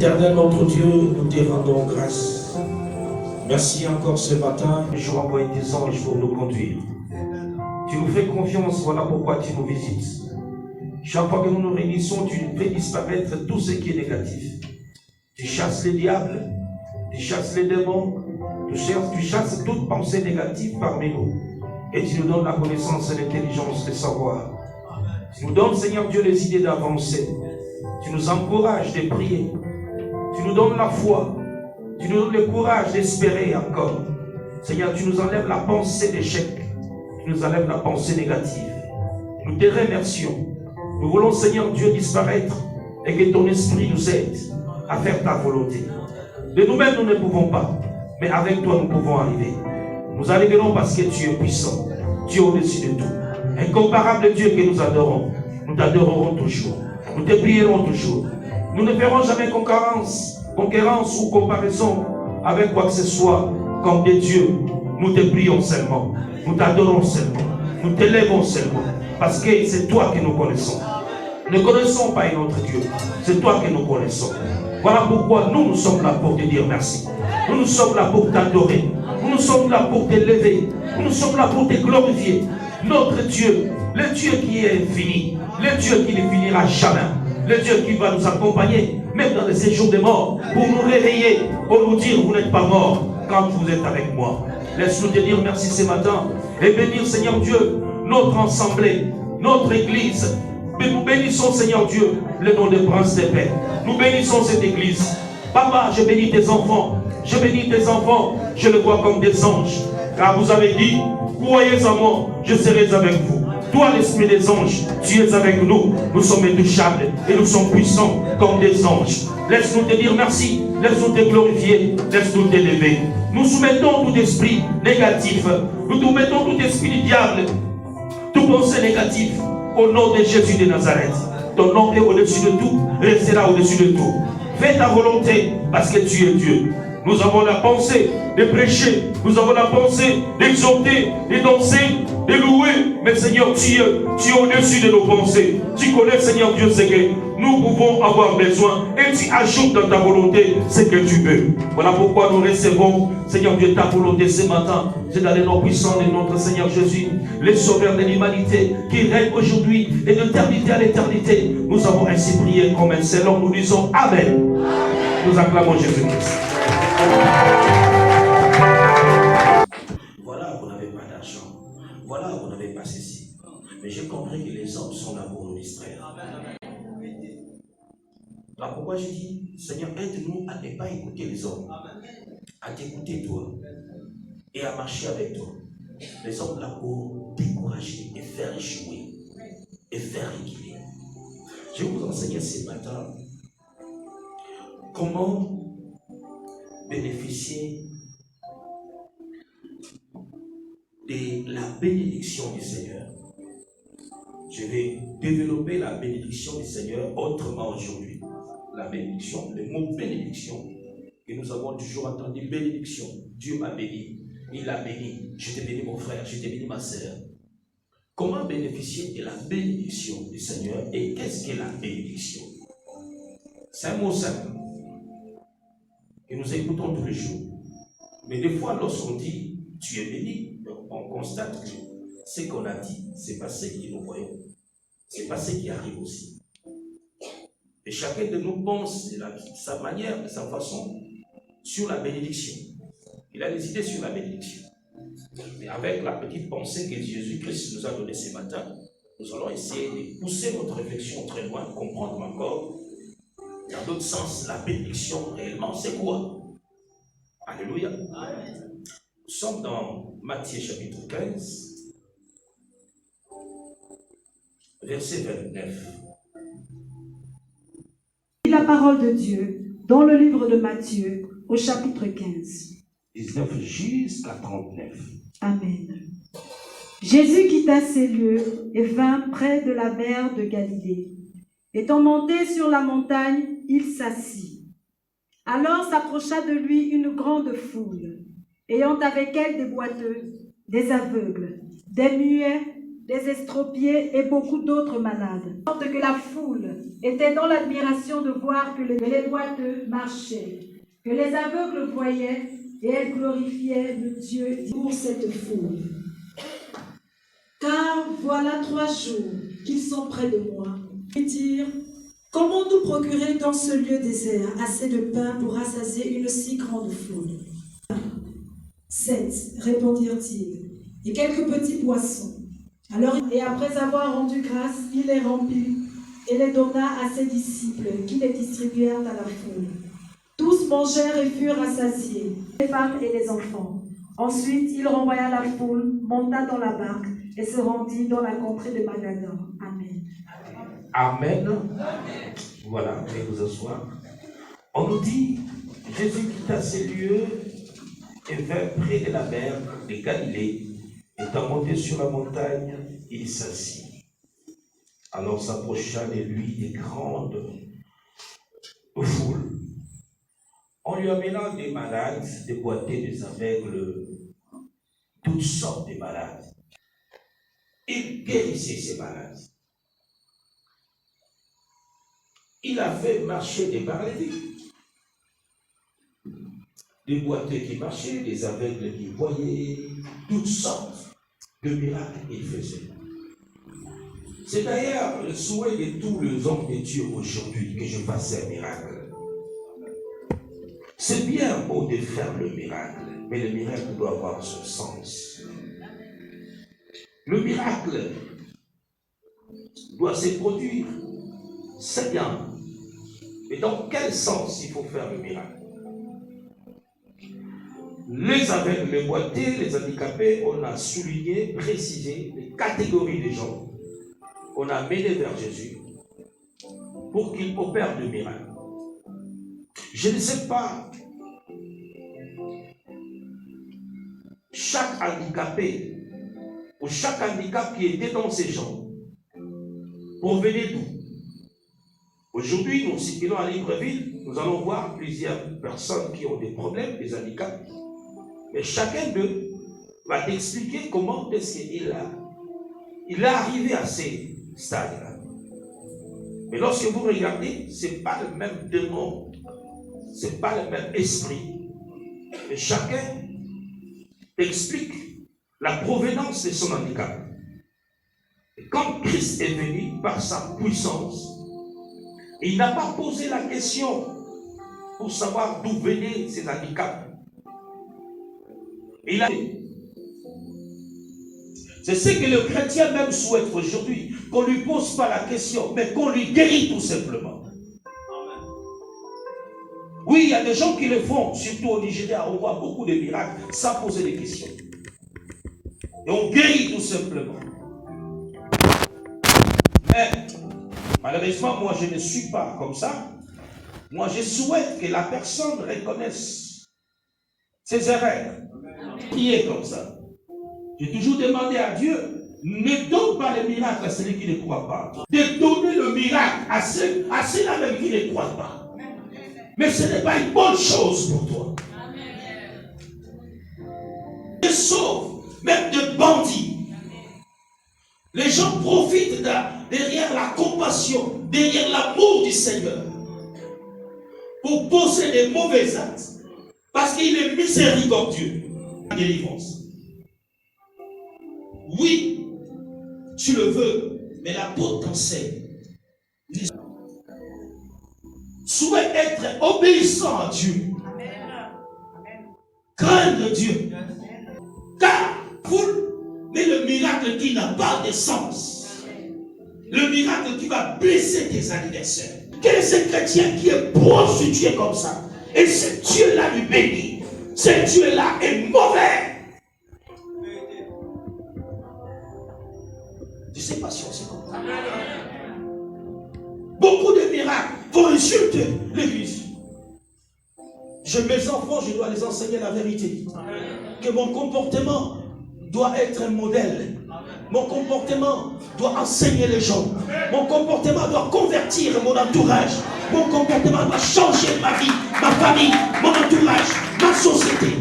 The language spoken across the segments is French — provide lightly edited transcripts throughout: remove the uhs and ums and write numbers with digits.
Éternel notre Dieu, nous te rendons grâce. Merci encore ce matin. Je renvoie tes anges pour nous conduire. Tu nous fais confiance, voilà pourquoi tu nous visites. Chaque fois que nous nous réunissons, tu fais disparaître tout ce qui est négatif. Tu chasses les diables, tu chasses les démons, tu chasses toute pensée négative parmi nous. Et tu nous donnes la connaissance et l'intelligence de savoir. Tu nous donnes, Seigneur Dieu, les idées d'avancer. Tu nous encourages de prier. Tu nous donnes la foi. Tu nous donnes le courage d'espérer encore. Seigneur, tu nous enlèves la pensée d'échec. Tu nous enlèves la pensée négative. Nous te remercions. Nous voulons, Seigneur Dieu, disparaître et que ton esprit nous aide à faire ta volonté. De nous-mêmes, nous ne pouvons pas. Mais avec toi, nous pouvons arriver. Nous arriverons parce que tu es puissant. Tu es au-dessus de tout. Incomparable Dieu que nous adorons. Nous t'adorerons toujours. Nous te prierons toujours. Nous ne ferons jamais concurrence ou comparaison avec quoi que ce soit comme des dieux. Nous te prions seulement. Nous t'adorons seulement. Nous t'élèvons seulement. Parce que c'est toi que nous connaissons. Nous ne connaissons pas un autre Dieu. C'est toi que nous connaissons. Voilà pourquoi nous sommes là pour te dire merci. Nous sommes là pour t'adorer. Nous sommes là pour t'élever. Nous sommes là pour te glorifier. Notre Dieu, le Dieu qui est infini, le Dieu qui ne finira jamais, le Dieu qui va nous accompagner, même dans les séjours des morts, pour nous réveiller, pour nous dire vous n'êtes pas mort quand vous êtes avec moi. Laisse-nous te dire merci ce matin et bénir, Seigneur Dieu, notre assemblée, notre église. Mais nous bénissons, Seigneur Dieu, le nom des princes des paix. Nous bénissons cette église. Papa, je bénis tes enfants. Je bénis tes enfants. Je les vois comme des anges. Car vous avez dit, croyez en moi, je serai avec vous. Toi, l'esprit des anges, tu es avec nous. Nous sommes intouchables et nous sommes puissants comme des anges. Laisse-nous te dire merci. Laisse-nous te glorifier. Laisse-nous t'élever. Nous soumettons tout esprit négatif. Nous soumettons tout esprit du diable. Tout pensée négatif. Au nom de Jésus de Nazareth. Ton nom est au-dessus de tout. Restera au-dessus de tout. Fais ta volonté parce que tu es Dieu. Nous avons la pensée de prêcher. Nous avons la pensée d'exhorter, de danser, de louer. Mais Seigneur, tu es au-dessus de nos pensées. Tu connais, Seigneur Dieu, ce que nous pouvons avoir besoin. Et tu ajoutes dans ta volonté ce que tu veux. Voilà pourquoi nous recevons, Seigneur Dieu, ta volonté ce matin. C'est dans les noms puissants de notre Seigneur Jésus, le sauveur de l'humanité, qui règne aujourd'hui et d'éternité à l'éternité. Nous avons ainsi prié comme un seul homme. Nous disons Amen. Nous acclamons Jésus-Christ. Voilà, vous n'avez pas d'argent. Voilà, vous n'avez pas ceci. Mais j'ai compris que les hommes sont là pour nous distraire. Alors pourquoi je dis, Seigneur, aide-nous à ne pas écouter les hommes, à t'écouter toi et à marcher avec toi. Les hommes là pour décourager et faire échouer et faire reculer. Je vais vous enseigner ce matin comment bénéficier de la bénédiction du Seigneur. Je vais développer la bénédiction du Seigneur autrement aujourd'hui. La bénédiction, le mot bénédiction, que nous avons toujours entendu, bénédiction. Dieu m'a béni, il a béni. Je t'ai béni mon frère, je t'ai béni ma sœur. Comment bénéficier de la bénédiction du Seigneur et qu'est-ce que la bénédiction? C'est un mot simple que nous écoutons tous les jours. Mais des fois, lorsqu'on dit tu es béni, on constate que ce qu'on a dit, ce n'est pas ce que nous voyons. Ce n'est pas ce qui arrive aussi. Et chacun de nous pense de sa manière, de sa façon, sur la bénédiction. Il a des idées sur la bénédiction. Mais avec la petite pensée que Jésus-Christ nous a donnée ce matin, nous allons essayer de pousser notre réflexion très loin, comprendre encore, dans d'autres sens, la bénédiction réellement, c'est quoi? Alléluia. Amen. Nous sommes dans Matthieu chapitre 15, verset 29. La parole de Dieu dans le livre de Matthieu au chapitre 15. 19 jusqu'à 39. Amen. Jésus quitta ces lieux et vint près de la mer de Galilée. Étant monté sur la montagne, il s'assit. Alors s'approcha de lui une grande foule, ayant avec elle des boiteux, des aveugles, des muets, des estropiés et beaucoup d'autres malades. De sorte que la foule était dans l'admiration de voir que les boiteux marchaient, que les aveugles voyaient, et elle glorifiait le Dieu pour cette foule. Car voilà 3 jours qu'ils sont près de moi. Et dire, comment nous procurer dans ce lieu désert assez de pain pour rassasier une si grande foule? 7, répondirent-ils, et quelques petits poissons. Alors, et après avoir rendu grâce, il les remplit et les donna à ses disciples, qui les distribuèrent à la foule. Tous mangèrent et furent rassasiés, les femmes et les enfants. Ensuite, il renvoya la foule, monta dans la barque et se rendit dans la contrée de Magadan. Amen. Amen. Voilà, veuillez vous asseoir. On nous dit, Jésus quitta ces lieux et vint près de la mer de Galilée. Étant monté sur la montagne, il s'assit. Alors s'approcha de lui des grandes foules. On lui amena des malades, des boiteux, des aveugles, toutes sortes de malades. Il guérissait ces malades. Il a fait marcher des paralytiques, des boiteux qui marchaient, des aveugles qui voyaient, toutes sortes de miracles il faisait. C'est d'ailleurs le souhait de tous les hommes de Dieu aujourd'hui que je fasse un miracle. C'est bien beau de faire le miracle, mais le miracle doit avoir son sens. Le miracle doit se produire, c'est bien. Mais dans quel sens il faut faire le miracle? Les aveugles, les boiteux, les handicapés, on a souligné, précisé les catégories des gens qu'on a menés vers Jésus pour qu'il opère le miracle. Je ne sais pas, chaque handicapé ou chaque handicap qui était dans ces gens provenait d'où? Aujourd'hui, nous circulons à Libreville, nous allons voir plusieurs personnes qui ont des problèmes, des handicaps. Mais chacun d'eux va t'expliquer comment est-ce qu'il est arrivé à ces stades-là. Mais lorsque vous regardez, ce n'est pas le même démon, ce n'est pas le même esprit. Mais chacun t'explique la provenance de son handicap. Et quand Christ est venu par sa puissance, il n'a pas posé la question pour savoir d'où venaient ces handicaps. Il a... C'est ce que le chrétien même souhaite aujourd'hui, qu'on ne lui pose pas la question, mais qu'on lui guérit tout simplement. Oui, il y a des gens qui le font, surtout au Nigeria, on voit beaucoup de miracles sans poser des questions. Et on guérit tout simplement. Mais malheureusement, moi je ne suis pas comme ça. Moi je souhaite que la personne reconnaisse ses erreurs. Qui est comme ça? J'ai toujours demandé à Dieu, ne donne pas le miracle à celui qui ne croit pas. De donner le miracle à ceux-là même qui ne croient pas. Mais ce n'est pas une bonne chose pour toi. Te sauve, même de bandits. Les gens profitent derrière la compassion, derrière l'amour du Seigneur, pour poser des mauvais actes. Parce qu'il est miséricordieux. Délivrance. Oui, tu le veux, mais l'apôtre t'enseigne. Souhaite être obéissant à Dieu. Craindre Dieu. Car vous, mais le miracle qui n'a pas de sens. Le miracle qui va blesser tes adversaires. Quel est ce chrétien qui est prostitué comme ça? Et ce Dieu-là lui bénit. Ce Dieu-là est mauvais. Je ne sais pas si on sait comment. Beaucoup de miracles vont insulter l'Église. Mes enfants, je dois les enseigner la vérité. Que mon comportement doit être un modèle. Mon comportement doit enseigner les gens. Mon comportement doit convertir mon entourage. Mon comportement doit changer ma vie, ma famille, mon entourage, ma société.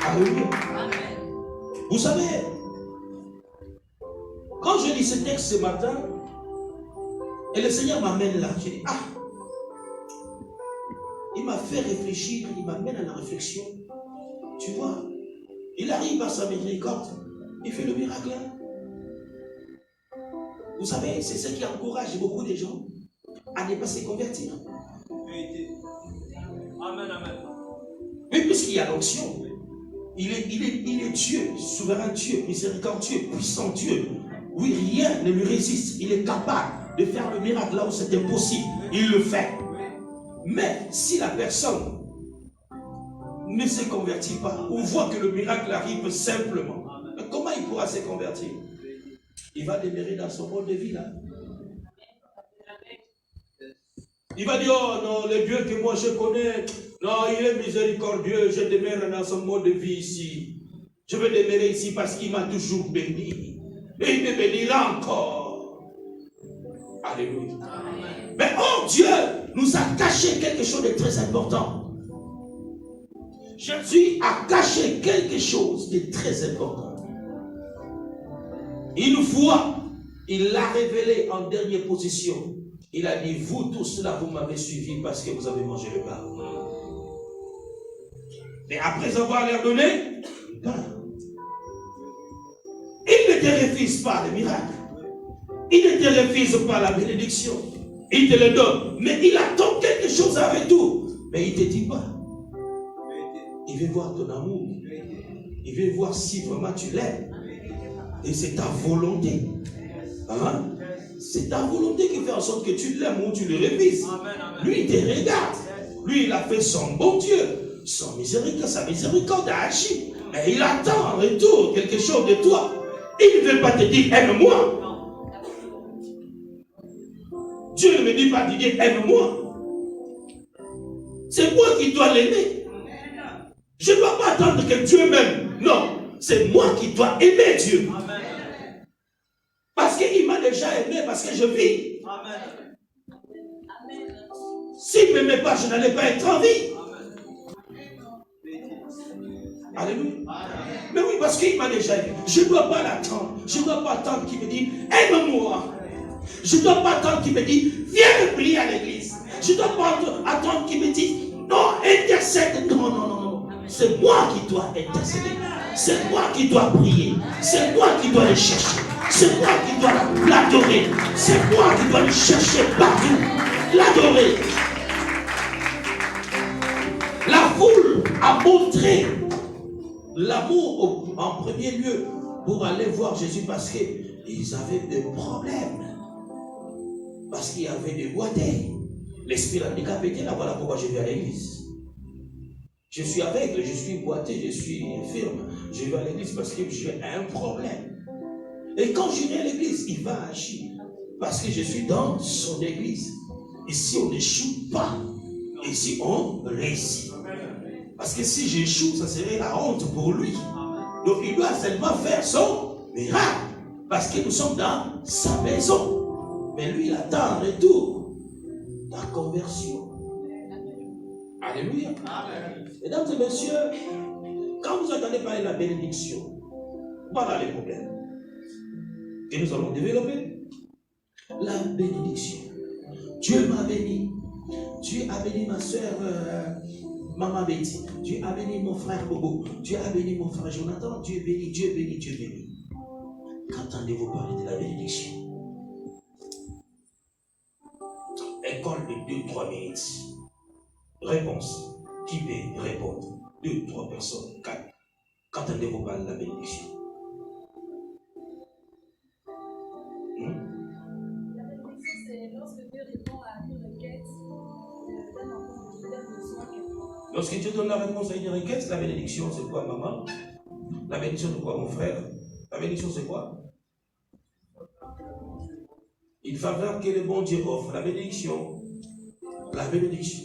Alléluia. Vous savez, quand je lis ce texte ce matin, et le Seigneur m'amène là, je dis, ah, il m'a fait réfléchir, il m'amène à la réflexion. Tu vois, il arrive à sa miséricorde, il fait le miracle. Vous savez, c'est ce qui encourage beaucoup de gens à ne pas se convertir. Amen, amen. Mais puisqu'il y a l'onction, il est Dieu, souverain Dieu, miséricordieux, puissant Dieu. Oui, rien ne lui résiste. Il est capable de faire le miracle là où c'est impossible. Il le fait. Mais si la personne ne se convertit pas, ou voit que le miracle arrive simplement, comment il pourra se convertir? Il va demeurer dans son mode de vie là. Il va dire, oh non, le Dieu que moi je connais, non, il est miséricordieux, je demeure dans son mode de vie ici. Je vais demeurer ici parce qu'il m'a toujours béni. Et il me bénira encore. Alléluia. Amen. Mais oh Dieu nous a caché quelque chose de très important. Jésus a caché quelque chose de très important. Une fois, il l'a révélé en dernière position. Il a dit, vous tous là, vous m'avez suivi parce que vous avez mangé le pain. Mais après avoir leur donné le pain, il ne te refuse pas le miracle. Il ne te refuse pas la bénédiction. Il te le donne. Mais il attend quelque chose avec tout. Mais il ne te dit pas. Il veut voir ton amour. Il veut voir si vraiment tu l'aimes. Et c'est ta volonté. Hein? C'est ta volonté qui fait en sorte que tu l'aimes ou tu le refuses. Lui, il te regarde. Lui, il a fait son bon Dieu. Son miséricorde, sa miséricorde a agi. Mais il attend en retour quelque chose de toi. Il ne veut pas te dire aime-moi. Dieu ne me dit pas de dire aime-moi. C'est moi qui dois l'aimer. Je ne dois pas attendre que Dieu m'aime. Non, c'est moi qui dois aimer Dieu. Parce qu'il m'a déjà aimé, parce que je vis. S'il ne m'aimait pas, je n'allais pas être en vie. Alléluia. Mais oui, parce qu'il m'a déjà aimé. Je ne dois pas l'attendre. Je ne dois pas attendre qu'il me dise aime-moi. Je ne dois pas attendre qu'il me dise viens me prier à l'église. Je ne dois pas attendre qu'il me dise non, intercède. Non, non, non, non. C'est moi qui dois intercéder. C'est moi qui dois prier. C'est moi qui dois le chercher. C'est moi qui dois l'adorer. C'est moi qui dois le chercher partout. L'adorer. La foule a montré l'amour en premier lieu pour aller voir Jésus parce qu'ils avaient des problèmes. Parce qu'il y avait des boitées. L'esprit handicapé était là, voilà pourquoi je vais à l'église. Je suis aveugle, je suis boité, je suis infirme. Je vais à l'église parce que j'ai un problème. Et quand j'irai à l'église, il va agir. Parce que je suis dans son église. Ici, on n'échoue pas. Ici, on réussit. Parce que si j'échoue, ça serait la honte pour lui. Donc, il doit seulement faire son miracle. Parce que nous sommes dans sa maison. Mais lui, il attend en retour la conversion. Alléluia. Amen. Mesdames et messieurs, quand vous entendez parler de la bénédiction, voilà les problèmes que nous allons développer. La bénédiction. Dieu m'a béni. Dieu a béni ma soeur Maman Betty. Dieu a béni mon frère Bobo. Dieu a béni mon frère Jonathan. Dieu béni, Dieu béni, Dieu béni. Qu'entendez-vous parler de la bénédiction? École de 2-3 minutes. Réponse. Qui peut répondre? 2-3 personnes. 4. Qu'entendez-vous parler de la bénédiction? La bénédiction, c'est lorsque Dieu répond à une requête d'un enfant qui donne besoin quelque chose. Lorsque Dieu donne la réponse à une requête, la bénédiction, c'est quoi, maman? La bénédiction, c'est quoi, mon frère? La bénédiction, c'est quoi? Une faveur que le bon Dieu offre. La bénédiction. La bénédiction.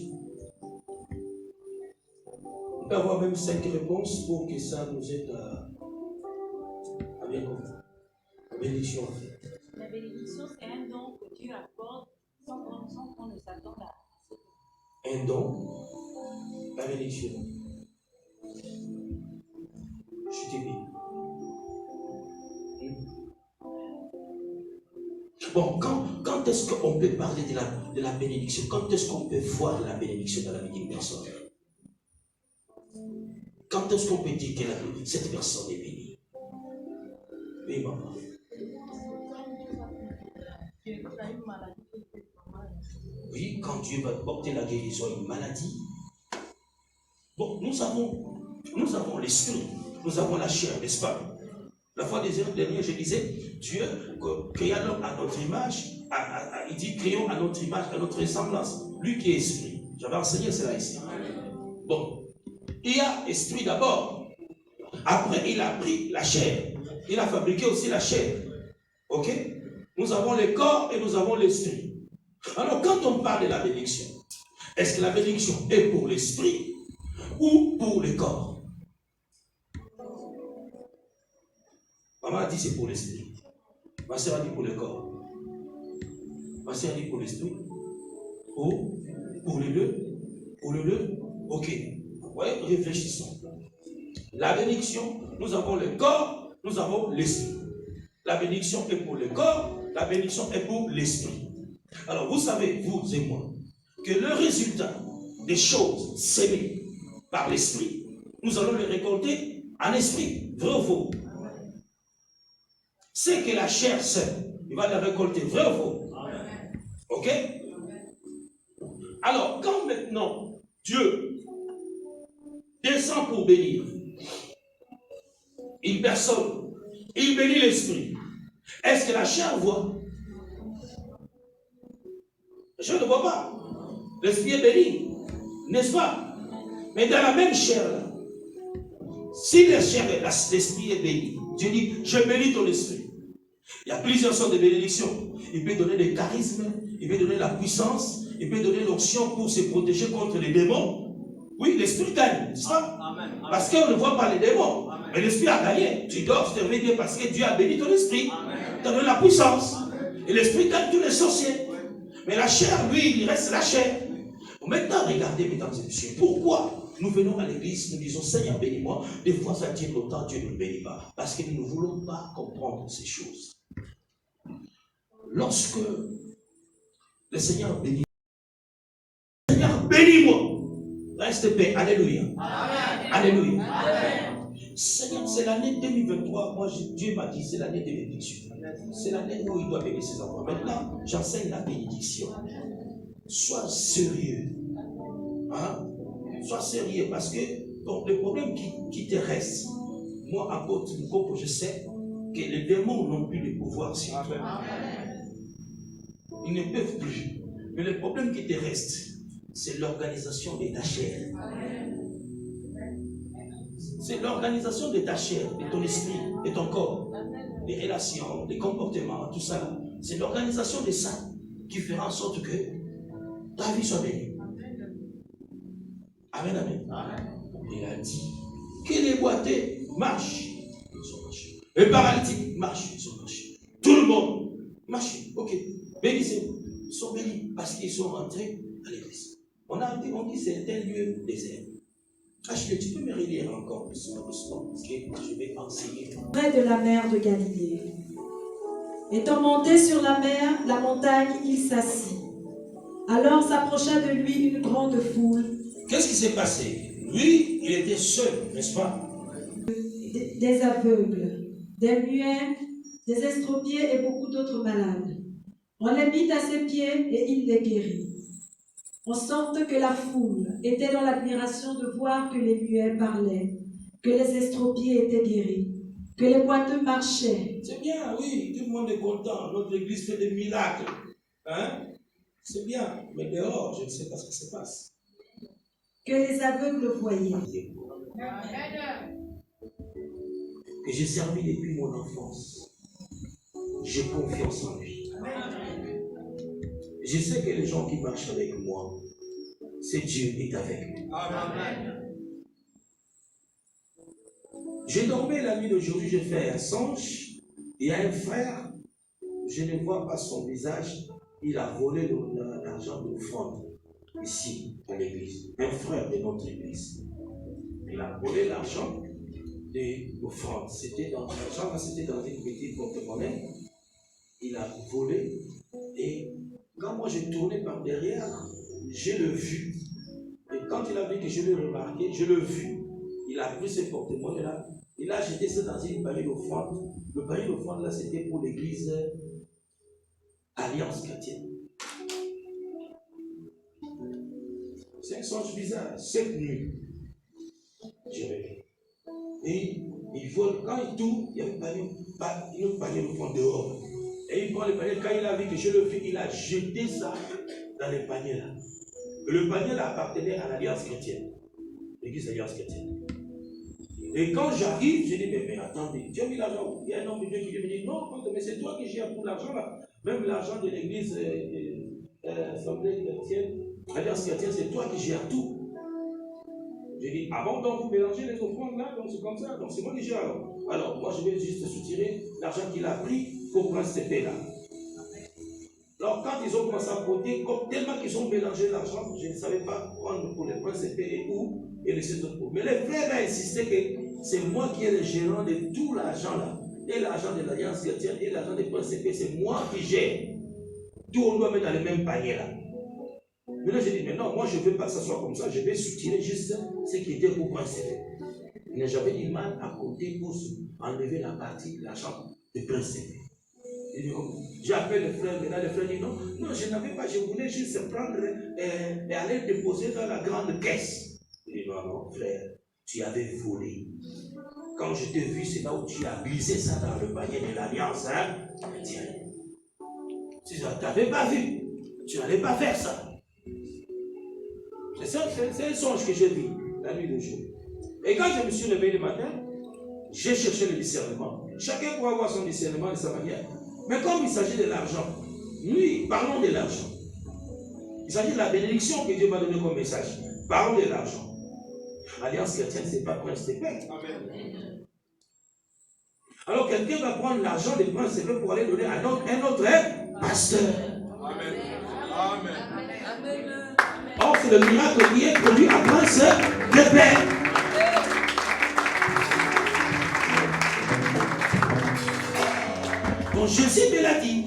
On peut avoir même 5 réponses pour que ça nous aide à bien comprendre. La bénédiction, en fait. La bénédiction, c'est un don que Dieu accorde sans qu'on ne s'attende à ce. Un don, la bénédiction. Je t'ai dit. Bon, quand est-ce qu'on peut parler de la bénédiction? Quand est-ce qu'on peut voir la bénédiction dans la vie d'une personne? Quand est-ce qu'on peut dire que cette personne est bénie? Oui, maman. Oui, quand Dieu va porter la guérison à une maladie. Bon, nous avons l'esprit, nous avons la chair, n'est-ce pas? La fois dernière, je disais, Dieu créa l'homme à notre image, il dit créons à notre image, à notre ressemblance. Lui qui est esprit. J'avais enseigné cela ici. Bon, il y a esprit d'abord. Après, il a pris la chair. Il a fabriqué aussi la chair. Ok? Nous avons le corps et nous avons l'esprit. Alors, quand on parle de la bénédiction, est-ce que la bénédiction est pour l'esprit ou pour le corps? Maman a dit c'est pour l'esprit. Ma soeur a dit pour le corps. Ma soeur a dit pour l'esprit. Pour les deux. Pour les deux. Ok. Ouais, réfléchissons. La bénédiction, nous avons le corps, nous avons l'esprit. La bénédiction est pour le corps, la bénédiction est pour l'esprit. Alors vous savez, vous et moi, que le résultat des choses sémées par l'esprit, nous allons les récolter en esprit. Vrai ou faux? C'est que la chair sème, il va la récolter. Vrai ou faux? Ok? Alors, quand maintenant Dieu descend pour bénir une personne, il bénit l'esprit, est-ce que la chair voit? Je ne vois pas. L'esprit est béni, n'est-ce pas? Mais dans la même chair, là, si l'esprit est béni, Dieu dit, je bénis ton esprit. Il y a plusieurs sortes de bénédictions. Il peut donner des charismes, il peut donner la puissance, il peut donner l'onction pour se protéger contre les démons. Oui, l'esprit gagne, n'est-ce pas? Parce qu'on ne voit pas les démons. Amen. Mais l'esprit a gagné. Tu dors, tu te réveilles bien parce que Dieu a béni ton esprit. Tu as donné la puissance. Et l'esprit gagne tous les sorciers. Mais la chair, lui, il reste la chair. Maintenant, regardez, mesdames et messieurs, pourquoi nous venons à l'église, nous disons, Seigneur, bénis-moi. Des fois, ça tient longtemps, Dieu ne nous bénit pas. Parce que nous ne voulons pas comprendre ces choses. Lorsque le Seigneur bénit, Seigneur, bénis-moi. Reste paix. Alléluia. Amen. Alléluia. Amen. Seigneur, c'est l'année 2023. Moi, Dieu m'a dit, c'est l'année de bénédiction. C'est l'année où il doit bénir ses enfants. Maintenant, j'enseigne la bénédiction. Sois sérieux. Hein? Sois sérieux parce que donc, le problème qui te reste, moi, apôtre Mukoko, je sais que les démons n'ont plus de pouvoir sur toi. Ils ne peuvent plus. Mais le problème qui te reste, c'est l'organisation de ta chair. C'est l'organisation de ta chair, de ton esprit, de ton corps, des relations, des comportements, tout ça. C'est l'organisation de ça qui fera en sorte que ta vie soit bénie. Amen, amen. Il a dit que les boiteux marchent, ils sont marchés. Les paralytiques marchent, ils sont marchés. Tout le monde marche. Ok. Bénissez-vous. Ils sont bénis parce qu'ils sont rentrés à l'église. On dit c'est un lieu désert. Achille, tu peux me relire encore doucement, parce que je vais enseigner. Près de la mer de Galilée. Étant monté sur la mer, la montagne, il s'assit. Alors s'approcha de lui une grande foule. Qu'est-ce qui s'est passé? Lui, il était seul, n'est-ce pas? Des aveugles, des muets, des estropiés et beaucoup d'autres malades. On les mit à ses pieds et il les guérit. En sorte que la foule était dans l'admiration de voir que les muets parlaient, que les estropiés étaient guéris, que les boiteux marchaient. C'est bien, oui, tout le monde est content. Notre église fait des miracles. Hein? C'est bien, mais dehors, je ne sais pas ce qui se passe. Que les aveugles voyaient. Que j'ai servi depuis mon enfance. J'ai confiance en lui. Je sais que les gens qui marchent avec moi, c'est Dieu qui est avec eux. Amen. J'ai dormi la nuit d'aujourd'hui, j'ai fait un songe. Il y a un frère, je ne vois pas son visage, il a volé l'argent de l'offrande ici à l'église. Un frère de notre église. Il a volé l'argent de l'offrande. C'était dans une petite porte-monnaie. il a volé. Et quand moi j'ai tourné par derrière, je l'ai vu. Et quand il a vu que je l'ai remarqué, je l'ai vu. Il a pris ce porte-monnaie-là. Il a jeté ça dans une panier d'offrande. Le panier d'offrande, là, c'était pour l'église Alliance chrétienne. C'est un songe bizarre. Cette nuit, j'ai rêvé. Et il vole. Quand il tourne, il y a une panier d'offrande dehors. Et il prend le panier. Quand il a vu que je le fais, il a jeté ça dans les paniers là. Et le panier là appartenait à l'Alliance chrétienne. L'église Alliance chrétienne. Et quand j'arrive, je dis, mais attendez, tu as mis l'argent. Il y a un homme de Dieu qui me dit, non, mais c'est toi qui gères tout l'argent là. Même l'argent de l'église Assemblée chrétienne, Alliance chrétienne, c'est toi qui gères tout. J'ai dit, ah bon, donc vous mélangez les offrandes là, donc c'est comme ça, donc c'est moi qui gère. Alors moi je vais juste soutirer l'argent qu'il a pris pour prendre cette paix là. Alors quand ils ont commencé à voter, tellement qu'ils ont mélangé l'argent, je ne savais pas prendre pour les prendre cette paix et où et laisser d'autres pour. Mais les frères ont insisté que c'est moi qui est le gérant de tout l'argent là. Et l'argent de l'Alliance chrétienne et l'argent des points CP, c'est moi qui gère. Tout on doit mettre dans le même panier là. Mais là j'ai dit, mais non, moi je ne veux pas que ça soit comme ça, je vais soutirer juste ce qui était pour point CP. Mais j'avais du mal à côté pour enlever la partie, l'argent de point CP. J'appelle le frère, maintenant le frère dit non, je n'avais pas, je voulais juste prendre et aller déposer dans la grande caisse. Il dit non, frère, tu avais volé. Quand je t'ai vu, c'est là où tu as glissé ça dans le panier de l'Alliance. Hein? Tiens, tu n'avais pas vu, tu n'allais pas faire ça. C'est un songe que j'ai vu la nuit de jour. Et quand je me suis réveillé le matin, j'ai cherché le discernement. Chacun pourra avoir son discernement de sa manière. Mais comme il s'agit de l'argent, nous parlons de l'argent. Il s'agit de la bénédiction que Dieu m'a donnée comme message. Parlons de l'argent. L'Alliance chrétienne, ce n'est pas Prince de paix. Alors quelqu'un va prendre l'argent des Prince de paix pour aller donner à un autre pasteur. Amen. Amen. Or, c'est le miracle qui est produit à Prince de paix. Donc Jésus me l'a dit.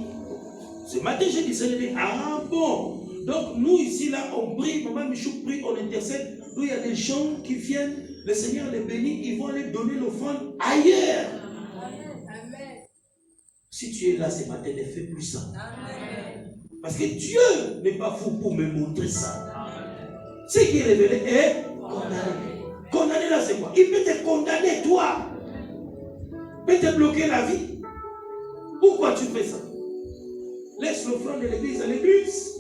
Ce matin, j'ai dit, ah bon. Donc nous ici, là, on prie, Maman Michou prie, on intercède. Nous, il y a des gens qui viennent, le Seigneur les bénit, ils vont aller donner l'offrande ailleurs. Amen. Si tu es là ce matin, ne fais plus ça. Amen. Parce que Dieu n'est pas fou pour me montrer ça. Ce qui est révélé est condamné. Condamné là, c'est quoi? Il peut te condamner, toi. Il peut te bloquer la vie. Pourquoi tu fais ça? Laisse l'offrande de l'église à l'église.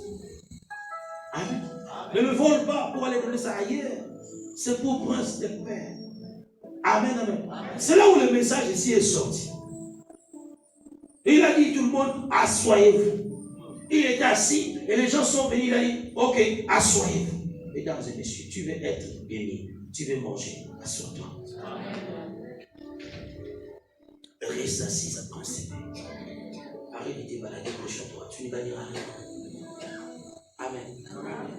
Amen. Ne le vole pas pour aller donner ça ailleurs. C'est pour Prince de paix. Amen, amen. C'est là où le message ici est sorti. Et il a dit tout le monde, asseyez-vous. Il est assis et les gens sont venus. Il a dit, ok, asseyez-vous. Mesdames et messieurs, tu veux être béni. Tu veux manger. Assois-toi. Reste assis à Prince de paix. Arrête de te balader proche à toi. Tu ne gagneras rien. Amen.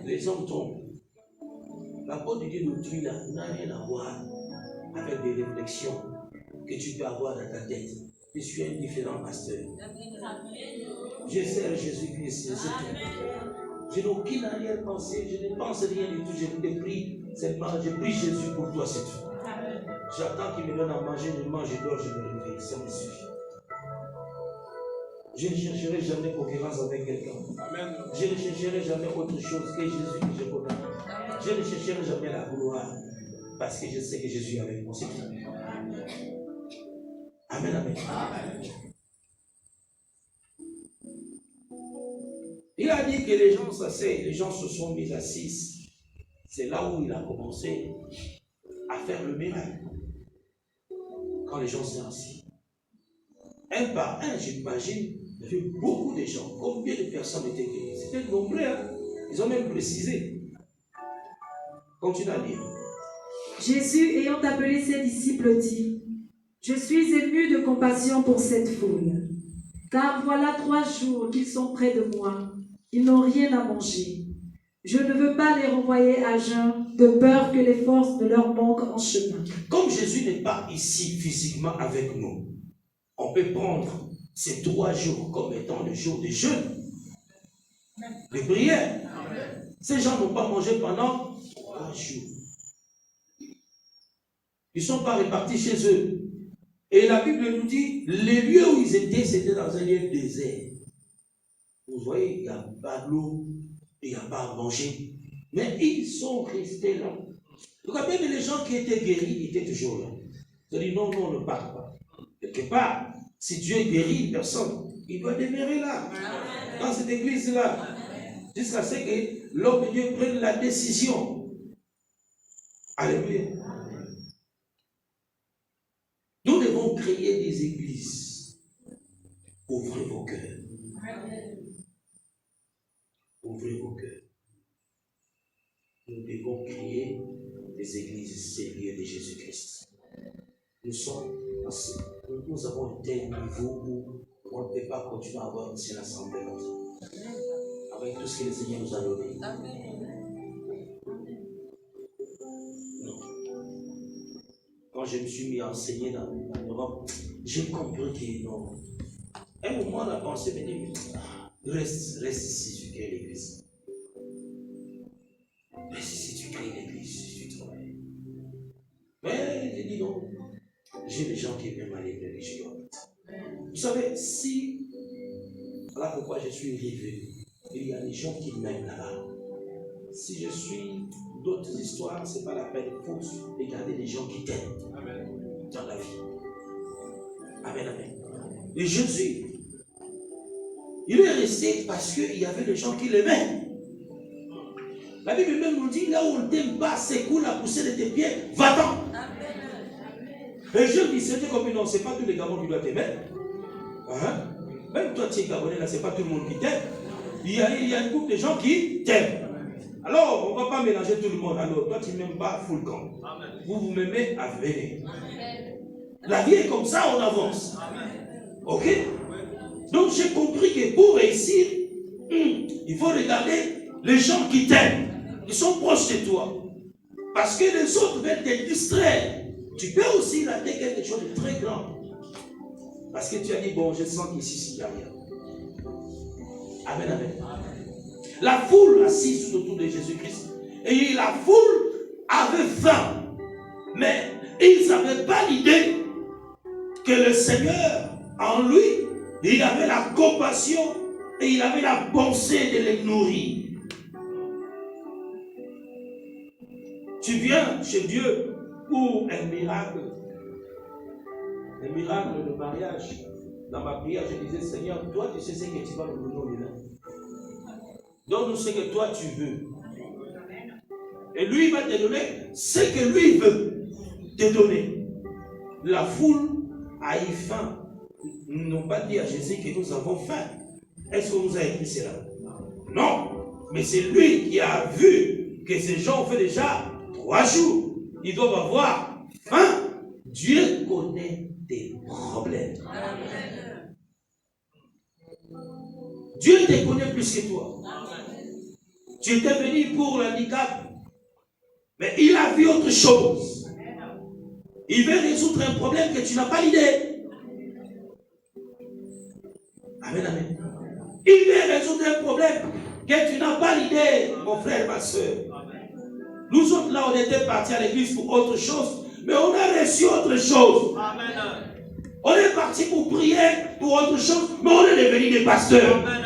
Les hommes tombent. La porte de Dieu d'autrui n'a rien à voir avec des réflexions que tu peux avoir dans ta tête. Je suis un différent pasteur. Je sers Jésus-Christ, c'est tout. Je n'ai aucune arrière-pensée, je ne pense rien du tout. Je te prie seulement, je prie Jésus pour toi, c'est tout. J'attends qu'il me donne à manger, je mange, je dors, je me réveille. Ça me suffit. Je ne chercherai jamais concurrence avec quelqu'un. Je ne chercherai jamais autre chose que Jésus que je connais. Je ne chercherai jamais la gloire parce que je sais que Jésus est avec moi. C'est tout. Amen, amen. Il a dit que les gens s'asseyent, les gens se sont mis assis. C'est là où il a commencé à faire le miracle. Quand les gens sont assis. Un par un, j'imagine, il y avait beaucoup de gens. Combien de personnes étaient guéries? C'était nombreux, hein? Ils ont même précisé. Continue à lire. Jésus, ayant appelé ses disciples, dit: Je suis ému de compassion pour cette foule, car voilà 3 jours qu'ils sont près de moi. Ils n'ont rien à manger. Je ne veux pas les renvoyer à jeun, de peur que les forces ne leur manquent en chemin. Comme Jésus n'est pas ici physiquement avec nous, on peut prendre ces 3 jours comme étant le jour de jeûne, de prière. Ces gens n'ont pas mangé pendant 3 jours. Ils ne sont pas répartis chez eux. Et la Bible nous dit, les lieux où ils étaient, c'était dans un lieu désert. Vous voyez, il n'y a pas d'eau, il n'y a pas à manger. Mais ils sont restés là. Donc, même les gens qui étaient guéris, ils étaient toujours là. Ils ont dit, non, non, on ne part pas. Quelque part, si Dieu guérit une personne, il doit demeurer là, dans cette église-là, jusqu'à ce que l'homme de Dieu prenne la décision. Alléluia. Nous devons créer des églises. Ouvrez vos cœurs. Ouvrez vos cœurs. Nous devons créer des églises sérieuses de Jésus-Christ. Nous avons atteint un niveau où on ne peut pas continuer à avoir une seule assemblée avec tout ce que le Seigneur nous a donné. Non. Quand je me suis mis à enseigner dans l'Europe, j'ai compris que non. À un moment, la pensée me dit, reste ici, tu crées l'église. Reste ici, tu crées l'église, tu travailles. Mais j'ai dit non. J'ai des gens qui aiment aller religieux. Vous savez, si, voilà pourquoi je suis revenu, il y a des gens qui m'aiment là-bas. Si je suis d'autres histoires, ce n'est pas la peine. Il faut regarder des gens qui t'aiment dans la vie. Amen, amen. Et Jésus, il est resté parce qu'il y avait des gens qui l'aimaient. La Bible même nous dit, là où on ne t'aime pas, secoue la poussée de tes pieds, va-t'en. Et je dis, c'était comme non, ce n'est pas tous les Gabons qui doivent t'aimer. Hein? Même toi, tu es Gabonais, là, ce n'est pas tout le monde qui t'aime. Il y a un groupe de gens qui t'aiment. Alors, on ne va pas mélanger tout le monde. Alors, toi, tu ne m'aimes pas, full camp. Vous m'aimez, venez. La vie est comme ça, on avance. Ok? Donc, j'ai compris que pour réussir, il faut regarder les gens qui t'aiment. Ils sont proches de toi. Parce que les autres veulent te distraire. Tu peux aussi rater quelque chose de très grand. Parce que tu as dit, bon, je sens qu'ici, il n'y a rien. Amen, amen. La foule assise tout autour de Jésus-Christ. Et la foule avait faim. Mais ils n'avaient pas l'idée que le Seigneur, en lui, il avait la compassion et il avait la pensée de les nourrir. Tu viens chez Dieu pour un miracle de mariage. Dans ma prière, je disais, Seigneur, toi, tu sais ce que tu vas nous donner là. Donne-nous ce que toi, tu veux. Et lui, il va te donner ce que lui veut te donner. La foule a eu faim. Ils n'ont pas dit à Jésus que nous avons faim. Est-ce qu'on nous a écrit cela? Non. Mais c'est lui qui a vu que ces gens ont fait déjà 3 jours. Ils doivent avoir faim. Dieu connaît tes problèmes. Dieu te connaît plus que toi. Tu étais venu pour l'handicap, mais il a vu autre chose. Il veut résoudre un problème que tu n'as pas l'idée. Amen, amen. Il veut résoudre un problème que tu n'as pas l'idée, mon frère, ma soeur. Nous autres, là, on était partis à l'église pour autre chose, mais on a reçu autre chose. Amen. On est parti pour prier pour autre chose, mais on est devenus des pasteurs. Amen.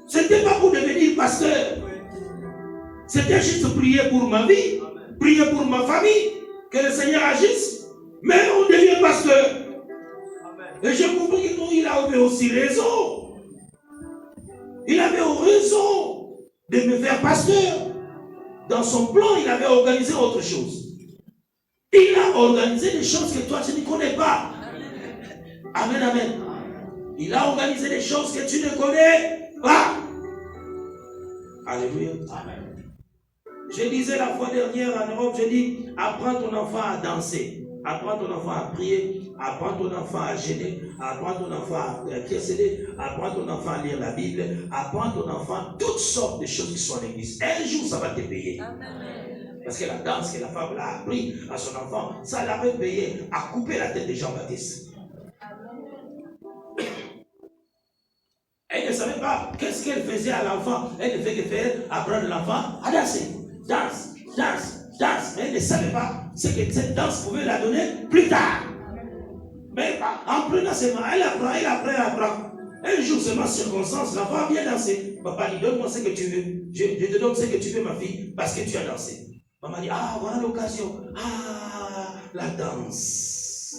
C'était pas pour devenir pasteur. C'était juste prier pour ma vie, prier pour ma famille, que le Seigneur agisse. Mais on devient pasteur. Et j'ai compris qu'il avait aussi raison. Il avait raison de me faire pasteur. Dans son plan, il avait organisé autre chose. Il a organisé des choses que toi, tu ne connais pas. Amen, amen. Il a organisé des choses que tu ne connais pas. Alléluia. Amen. Je disais la fois dernière en Europe, je dis, apprends ton enfant à danser, apprends ton enfant à prier, apprends ton enfant à gêner, apprends ton enfant à intercéder, apprends ton enfant à lire la Bible, apprends ton enfant toutes sortes de choses qui sont en l'église. Un jour, ça va te payer. Amen. Parce que la danse que la femme l'a appris à son enfant, ça l'avait payé à couper la tête de Jean-Baptiste. Elle ne savait pas qu'est-ce qu'elle faisait à l'enfant. Elle ne fait que faire apprendre l'enfant à danser. Danse, danse, danse. Mais elle ne savait pas ce que cette danse pouvait la donner plus tard. Mais en prenant seulement, elle apprend. Un jour seulement, circonstance, l'enfant a bien dansé. Papa dit, donne-moi ce que tu veux. Je te donne ce que tu veux, ma fille, parce que tu as dansé. Maman dit, ah, voilà l'occasion. Ah, la danse.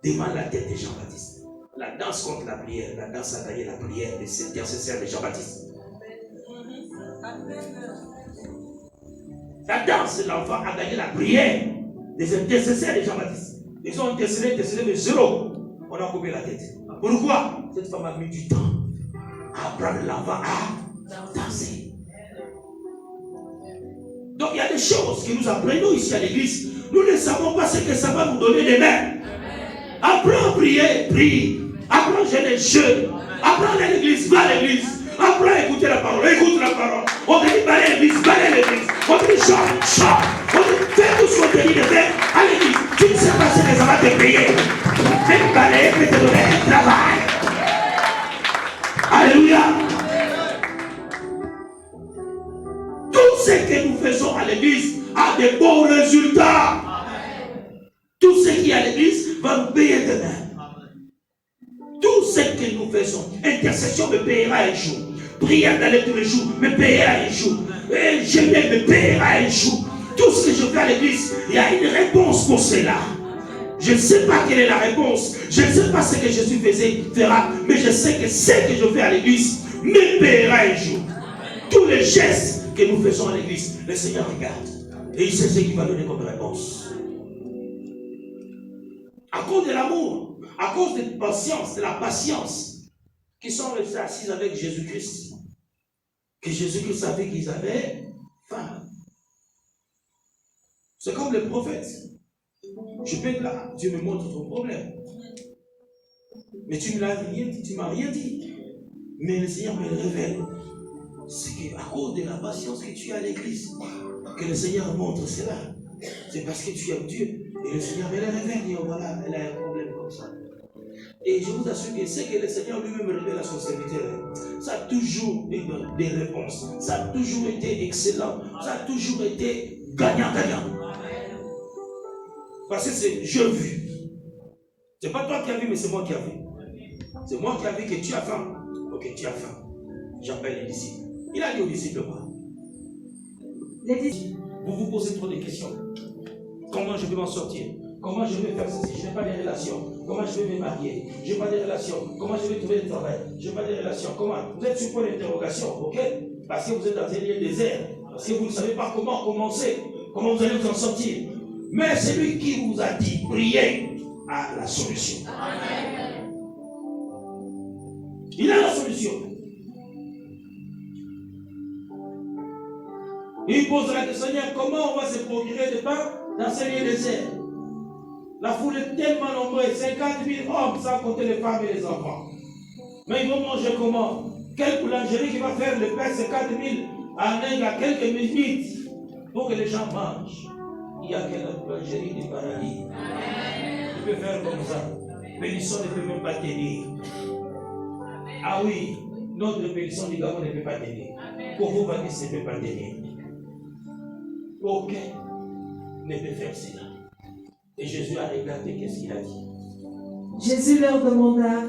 Demande la tête de Jean-Baptiste. La danse contre la prière. La danse a gagné la prière de cet intercesseur de Jean-Baptiste. La danse de l'enfant a gagné la prière des intercesseurs de Jean-Baptiste. Ils ont intercédé, mais zéro. On a coupé la tête. Pourquoi? Cette femme a mis du temps à apprendre l'enfant à danser. Donc il y a des choses que nous apprenons ici à l'église. Nous ne savons pas ce que ça va nous donner demain. Apprends à prier, prie. Apprends à jeûner, jeûne. Apprends à l'église, va à l'église. Apprends à écouter la parole, écoute la parole. On te dit balaye l'église, balaye l'église. On te dit chante, chante. On te dit fais tout ce qu'on te dit de faire à l'église. Tu ne sais pas ce que ça va te payer. Même balayer peut te donner un travail. Alléluia. Tout ce que nous faisons à l'église a de bons résultats. Tout ce qui est à l'église va nous payer demain. Tout ce que nous faisons, intercession me payera un jour. Prière d'aller tous les jours me payera un jour. Jeûner me payera un jour. Tout ce que je fais à l'église, il y a une réponse pour cela. Je ne sais pas quelle est la réponse. Je ne sais pas ce que Jésus fera. Mais je sais que ce que je fais à l'église me payera un jour. Tous les gestes que nous faisons à l'église, le Seigneur regarde. Et il sait ce qu'il va donner comme réponse. À cause de l'amour, à cause de la patience, qui sont restés assis avec Jésus-Christ. Que Jésus-Christ savait qu'ils avaient faim. C'est comme les prophètes. Je peux être là, Dieu me montre ton problème. Mais tu ne m'as rien dit, tu m'as rien dit. Mais le Seigneur me le révèle. C'est qu'à cause de la patience que tu as à l'église, que le Seigneur montre cela. C'est parce que tu aimes Dieu. Et le Seigneur me le révèle. Et voilà, elle a un problème comme ça. Et je vous assure que c'est que le Seigneur lui-même révèle à son serviteur. Ça a toujours eu des réponses. Ça a toujours été excellent. Ça a toujours été gagnant-gagnant. Parce que c'est je vu. C'est pas toi qui as vu, mais c'est moi qui ai vu. C'est moi qui ai vu que tu as faim. Ok, tu as faim. J'appelle les disciples. Il a dit aux disciples quoi? Vous vous posez trop de questions. Comment je vais m'en sortir? Comment je vais faire ceci? Je n'ai pas de relations. Comment je vais me marier? Je n'ai pas de relations. Comment je vais trouver du travail? Je n'ai pas de relations. Comment? Vous êtes sur point d'interrogation, ok? Parce que vous êtes dans un lieu désert. Parce que vous ne savez pas comment commencer. Comment vous allez vous en sortir. Mais celui qui vous a dit priez a la solution. Amen. Il a la solution. Il pose la question, Seigneur, comment on va se procurer de pain dans ce lieu désert? La foule est tellement nombreuse, 50 000 hommes sans compter les femmes et les enfants. Mais ils vont manger comment? Quelle boulangerie qui va faire le pain 50 000 en quelques minutes pour que les gens mangent? Il n'y a que la boulangerie du paradis. Il peut faire comme ça. Pélisson ne peut même pas tenir. Ah oui, notre pélisson du Gabon ne peut pas tenir. Pour vous, Baptiste ne peut pas tenir. Aucun ne peut faire cela. Et Jésus a regardé, qu'est-ce qu'il a dit? Jésus leur demanda,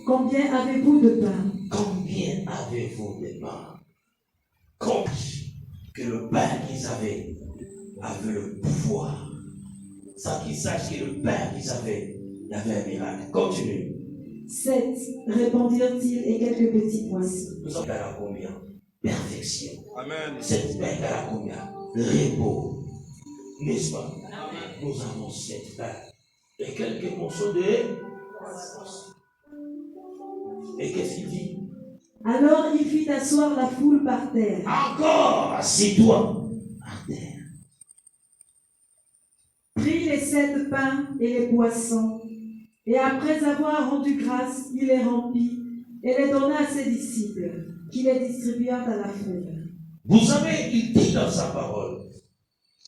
combien avez-vous de pain? Combien avez-vous de pain? Combien que le pain qu'ils avaient avait le pouvoir. Sans qu'ils sachent que le pain qu'ils avaient, il y avait un miracle. Continue. 7, répondirent-ils, et quelques petits poissons. Nous sommes à combien? Perfection. Amen. 7 pains à combien? Repos. N'est-ce pas? Nous avons 7 pains et quelques morceaux de poissons. Et qu'est-ce qu'il dit? Alors il fit asseoir la foule par terre. Encore, assis-toi par terre. Prit les 7 pains et les poissons, et après avoir rendu grâce, il les remplit et les donna à ses disciples, qui les distribuèrent à la foule. Vous savez, il dit dans sa parole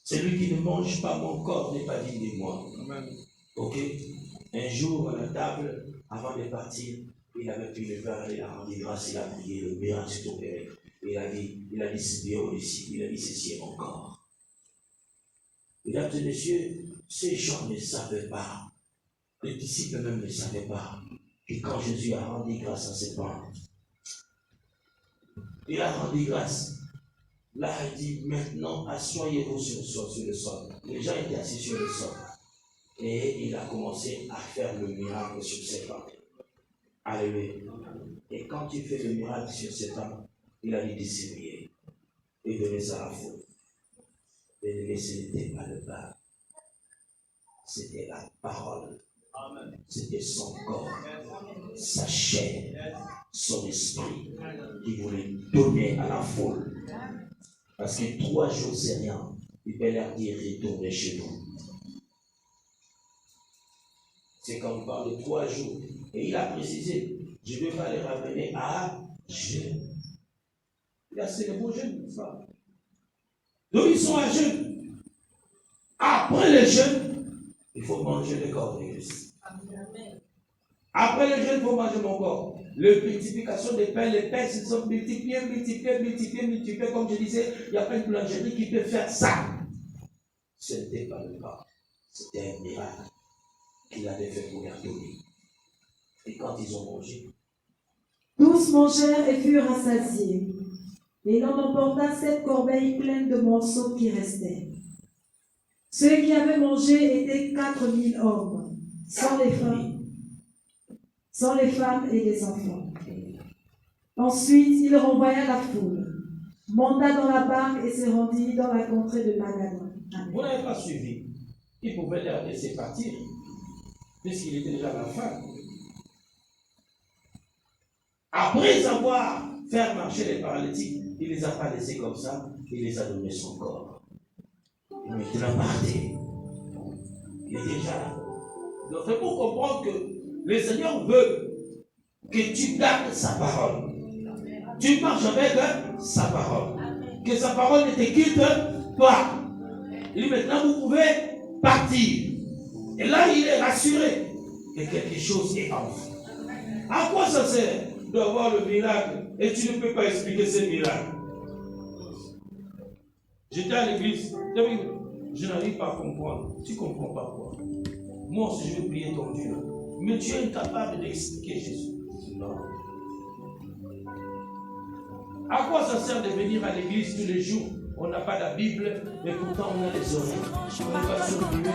Celui qui ne mange pas mon corps n'est pas digne de moi. Amen. Ok? Un jour, à la table, avant de partir, il avait pris le verre, il a rendu grâce, il a prié, le miracle s'est opéré. Il a dit c'est bien aux disciples, il a dit ceci est mon corps. Mesdames et messieurs, ces gens ne savaient pas, les disciples même ne savaient pas, que quand Jésus a rendu grâce à ses pains, il a rendu grâce. Là, il dit maintenant, asseyez-vous sur le sol. Les gens étaient assis sur le sol. Et il a commencé à faire le miracle sur ses pains. Alléluia. Et quand il fait le miracle sur ses pains, il a dit distribuer et donner ça à la foule. Mais ce n'était pas le pain. C'était la parole. C'était son corps, sa chair, son esprit qu'il voulait donner à la foule. Parce que 3 jours, c'est rien. Il peut leur dire retournez chez vous. C'est quand on parle de 3 jours. Et il a précisé, je ne vais pas les ramener à jeûne. Là, c'est le beau jeûne, n'est-ce pas? Donc ils sont à jeûne. Après le jeûne, il faut manger le corps de Christ. Après le jeûne, il faut manger mon corps. La multiplication des pains, les pains se sont multipliés, comme je disais, il n'y a pas une boulangerie qui peut faire ça. Ce n'était pas le cas. C'était un miracle qu'il avait fait pour leur donner. Et quand ils ont mangé, tous mangèrent et furent rassasiés. Et l'on emporta 7 corbeilles pleines de morceaux qui restaient. Ceux qui avaient mangé étaient 4000 hommes, sans les femmes et les enfants. Ensuite, il renvoya la foule, monta dans la barque et se rendit dans la contrée de Magadan. Vous n'avez pas suivi. Il pouvait les laisser partir, puisqu'il était déjà à la fin. Après avoir fait marcher les paralytiques, il ne les a pas laissés comme ça, il les a donné son corps. Il a parti. Il est déjà là. Donc c'est pour comprendre que le Seigneur veut que tu gardes sa parole. Tu marches avec sa parole. Que sa parole ne te quitte pas. Il dit maintenant vous pouvez partir. Et là il est rassuré que quelque chose est en vous. À quoi ça sert d'avoir le miracle et tu ne peux pas expliquer ce miracle? J'étais à l'église, je n'arrive pas à comprendre. Tu ne comprends pas quoi? Moi aussi je vais prier ton Dieu. Mais tu es incapable d'expliquer Jésus. Non. À quoi ça sert de venir à l'église tous les jours? On n'a pas la Bible, mais pourtant on a les oreilles. On n'est pas sur le mur.